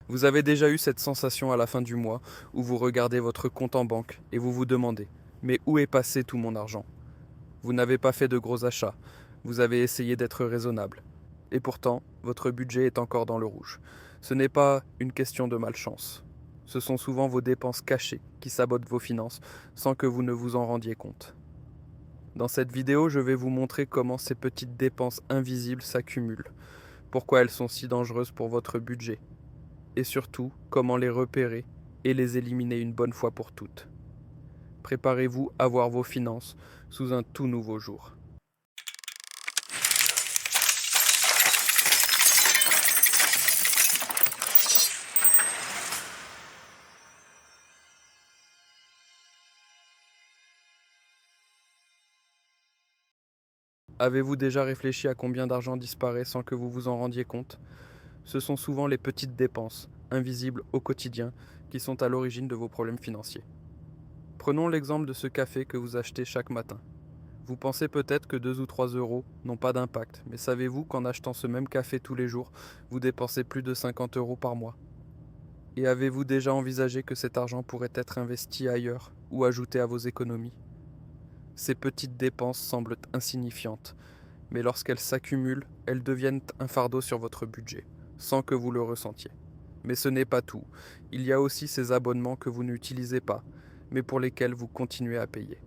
Vous avez déjà eu cette sensation à la fin du mois où vous regardez votre compte en banque et vous vous demandez: mais où est passé tout mon argent? Vous n'avez pas fait de gros achats, vous avez essayé d'être raisonnable. Et pourtant, votre budget est encore dans le rouge. Ce n'est pas une question de malchance. Ce sont souvent vos dépenses cachées qui sabotent vos finances sans que vous ne vous en rendiez compte. Dans cette vidéo, je vais vous montrer comment ces petites dépenses invisibles s'accumulent, pourquoi elles sont si dangereuses pour votre budget, et surtout comment les repérer et les éliminer une bonne fois pour toutes. Préparez-vous à voir vos finances sous un tout nouveau jour. Avez-vous déjà réfléchi à combien d'argent disparaît sans que vous vous en rendiez compte? Ce sont souvent les petites dépenses, invisibles au quotidien, qui sont à l'origine de vos problèmes financiers. Prenons l'exemple de ce café que vous achetez chaque matin. Vous pensez peut-être que 2 ou 3 euros n'ont pas d'impact, mais savez-vous qu'en achetant ce même café tous les jours, vous dépensez plus de 50 euros par mois? Et avez-vous déjà envisagé que cet argent pourrait être investi ailleurs ou ajouté à vos économies? Ces petites dépenses semblent insignifiantes, mais lorsqu'elles s'accumulent, elles deviennent un fardeau sur votre budget, sans que vous le ressentiez. Mais ce n'est pas tout. Il y a aussi ces abonnements que vous n'utilisez pas, mais pour lesquels vous continuez à payer.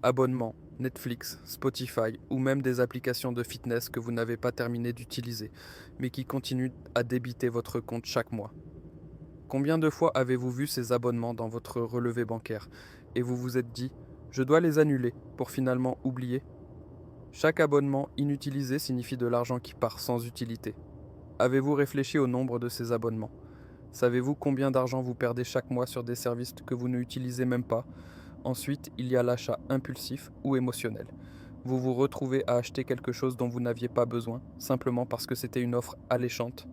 Abonnements, Netflix, Spotify ou même des applications de fitness que vous n'avez pas terminé d'utiliser, mais qui continuent à débiter votre compte chaque mois. Combien de fois avez-vous vu ces abonnements dans votre relevé bancaire et vous vous êtes dit: je dois les annuler pour finalement oublier? Chaque abonnement inutilisé signifie de l'argent qui part sans utilité. Avez-vous réfléchi au nombre de ces abonnements? Savez-vous combien d'argent vous perdez chaque mois sur des services que vous n'utilisez même pas? Ensuite, il y a l'achat impulsif ou émotionnel. Vous vous retrouvez à acheter quelque chose dont vous n'aviez pas besoin, simplement parce que c'était une offre alléchante.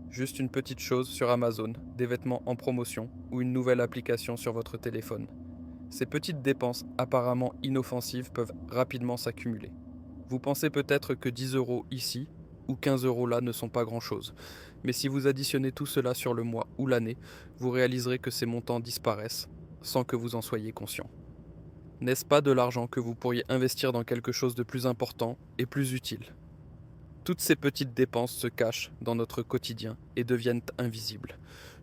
Juste une petite chose sur Amazon, des vêtements en promotion ou une nouvelle application sur votre téléphone. Ces petites dépenses apparemment inoffensives peuvent rapidement s'accumuler. Vous pensez peut-être que 10 euros ici ou 15 euros là ne sont pas grand-chose. Mais si vous additionnez tout cela sur le mois ou l'année, vous réaliserez que ces montants disparaissent sans que vous en soyez conscient. N'est-ce pas de l'argent que vous pourriez investir dans quelque chose de plus important et plus utile? Toutes ces petites dépenses se cachent dans notre quotidien et deviennent invisibles.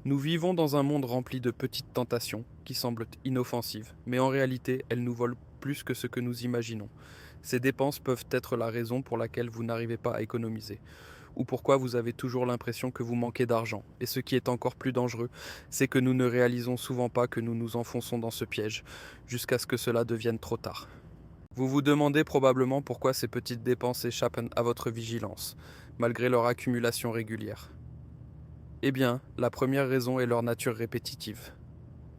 Nous vivons dans un monde rempli de petites tentations qui semblent inoffensives, mais en réalité elles nous volent plus que ce que nous imaginons. Ces dépenses peuvent être la raison pour laquelle vous n'arrivez pas à économiser, ou pourquoi vous avez toujours l'impression que vous manquez d'argent. Et ce qui est encore plus dangereux, c'est que nous ne réalisons souvent pas que nous nous enfonçons dans ce piège, jusqu'à ce que cela devienne trop tard. Vous vous demandez probablement pourquoi ces petites dépenses échappent à votre vigilance, malgré leur accumulation régulière. Eh bien, la première raison est leur nature répétitive.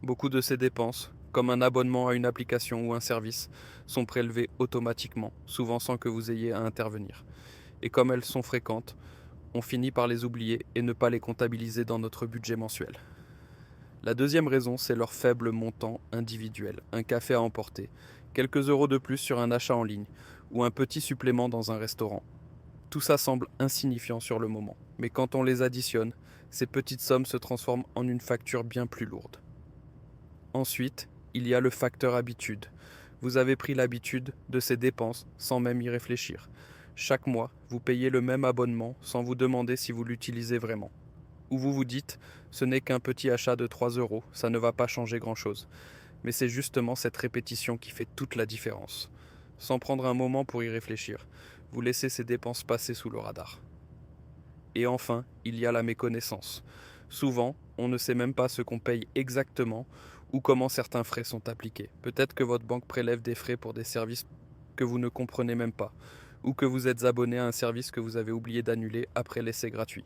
Beaucoup de ces dépenses, comme un abonnement à une application ou un service, sont prélevées automatiquement, souvent sans que vous ayez à intervenir. Et comme elles sont fréquentes, on finit par les oublier et ne pas les comptabiliser dans notre budget mensuel. La deuxième raison, c'est leur faible montant individuel, un café à emporter, quelques euros de plus sur un achat en ligne, ou un petit supplément dans un restaurant. Tout ça semble insignifiant sur le moment, mais quand on les additionne, ces petites sommes se transforment en une facture bien plus lourde. Ensuite, il y a le facteur habitude. Vous avez pris l'habitude de ces dépenses sans même y réfléchir. Chaque mois, vous payez le même abonnement sans vous demander si vous l'utilisez vraiment. Ou vous vous dites: ce n'est qu'un petit achat de 3 euros, ça ne va pas changer grand-chose. Mais c'est justement cette répétition qui fait toute la différence. Sans prendre un moment pour y réfléchir, vous laissez ces dépenses passer sous le radar. Et enfin, il y a la méconnaissance. Souvent, on ne sait même pas ce qu'on paye exactement ou comment certains frais sont appliqués. Peut-être que votre banque prélève des frais pour des services que vous ne comprenez même pas, ou que vous êtes abonné à un service que vous avez oublié d'annuler après l'essai gratuit.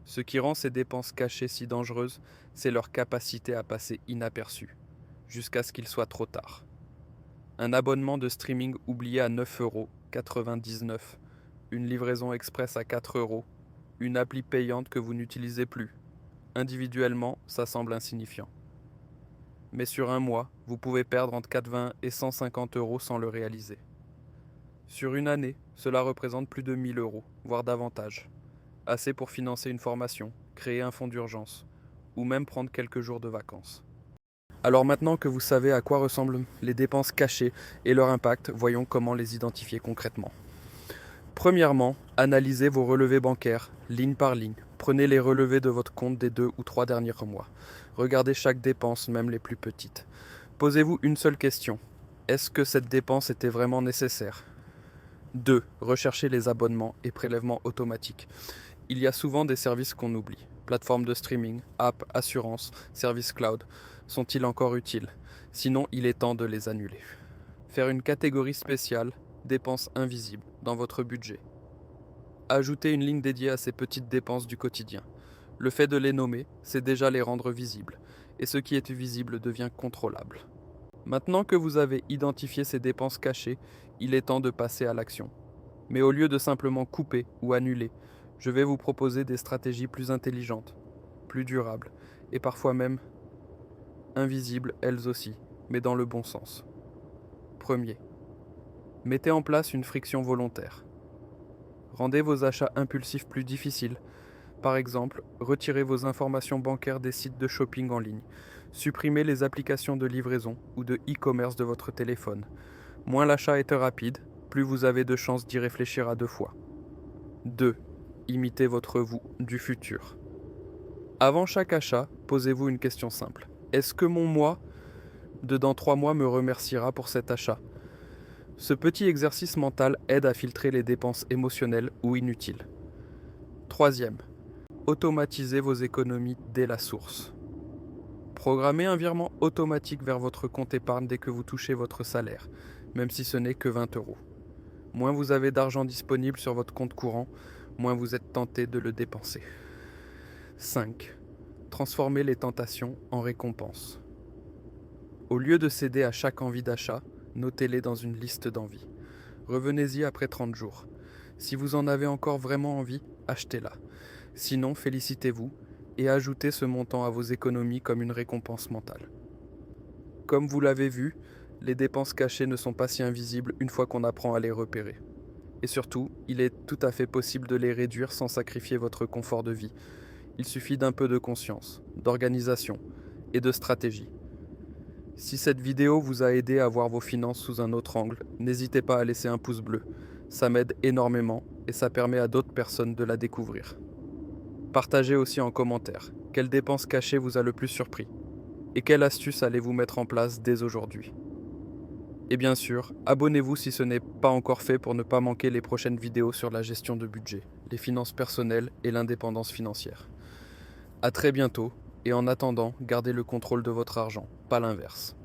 Ce qui rend ces dépenses cachées si dangereuses, c'est leur capacité à passer inaperçues, jusqu'à ce qu'il soit trop tard. Un abonnement de streaming oublié à 9,99 €, une livraison express à 4 euros, une appli payante que vous n'utilisez plus. Individuellement, ça semble insignifiant. Mais sur un mois, vous pouvez perdre entre 80 et 150 euros sans le réaliser. Sur une année, cela représente plus de 1000 euros, voire davantage. Assez pour financer une formation, créer un fonds d'urgence, ou même prendre quelques jours de vacances. Alors maintenant que vous savez à quoi ressemblent les dépenses cachées et leur impact, voyons comment les identifier concrètement. Premièrement, analysez vos relevés bancaires, ligne par ligne. Prenez les relevés de votre compte des 2 ou 3 derniers mois. Regardez chaque dépense, même les plus petites. Posez-vous une seule question. Est-ce que cette dépense était vraiment nécessaire ? 2. Recherchez les abonnements et prélèvements automatiques. Il y a souvent des services qu'on oublie. Plateformes de streaming, apps, assurances, services cloud. Sont-ils encore utiles ? Sinon, il est temps de les annuler. Faire une catégorie spéciale, dépenses invisibles, dans votre budget. Ajoutez une ligne dédiée à ces petites dépenses du quotidien. Le fait de les nommer, c'est déjà les rendre visibles. Et ce qui est visible devient contrôlable. Maintenant que vous avez identifié ces dépenses cachées, il est temps de passer à l'action. Mais au lieu de simplement couper ou annuler, je vais vous proposer des stratégies plus intelligentes, plus durables, et parfois même invisibles elles aussi, mais dans le bon sens. Premier, mettez en place une friction volontaire. Rendez vos achats impulsifs plus difficiles. Par exemple, retirez vos informations bancaires des sites de shopping en ligne. Supprimez les applications de livraison ou de e-commerce de votre téléphone. Moins l'achat est rapide, plus vous avez de chances d'y réfléchir à 2 fois. 2. Imitez votre vous du futur. Avant chaque achat, posez-vous une question simple. Est-ce que mon moi de dans 3 mois me remerciera pour cet achat ? Ce petit exercice mental aide à filtrer les dépenses émotionnelles ou inutiles. Troisième, automatisez vos économies dès la source. Programmez un virement automatique vers votre compte épargne dès que vous touchez votre salaire, même si ce n'est que 20 €. Moins vous avez d'argent disponible sur votre compte courant, moins vous êtes tenté de le dépenser. 5. Transformez les tentations en récompenses. Au lieu de céder à chaque envie d'achat, notez-les dans une liste d'envies. Revenez-y après 30 jours. Si vous en avez encore vraiment envie, achetez-la. Sinon, félicitez-vous et ajoutez ce montant à vos économies comme une récompense mentale. Comme vous l'avez vu, les dépenses cachées ne sont pas si invisibles une fois qu'on apprend à les repérer. Et surtout, il est tout à fait possible de les réduire sans sacrifier votre confort de vie. Il suffit d'un peu de conscience, d'organisation et de stratégie. Si cette vidéo vous a aidé à voir vos finances sous un autre angle, n'hésitez pas à laisser un pouce bleu. Ça m'aide énormément et ça permet à d'autres personnes de la découvrir. Partagez aussi en commentaire quelle dépense cachée vous a le plus surpris et quelle astuce allez-vous mettre en place dès aujourd'hui. Et bien sûr, abonnez-vous si ce n'est pas encore fait pour ne pas manquer les prochaines vidéos sur la gestion de budget, les finances personnelles et l'indépendance financière. À très bientôt et en attendant, gardez le contrôle de votre argent, pas l'inverse.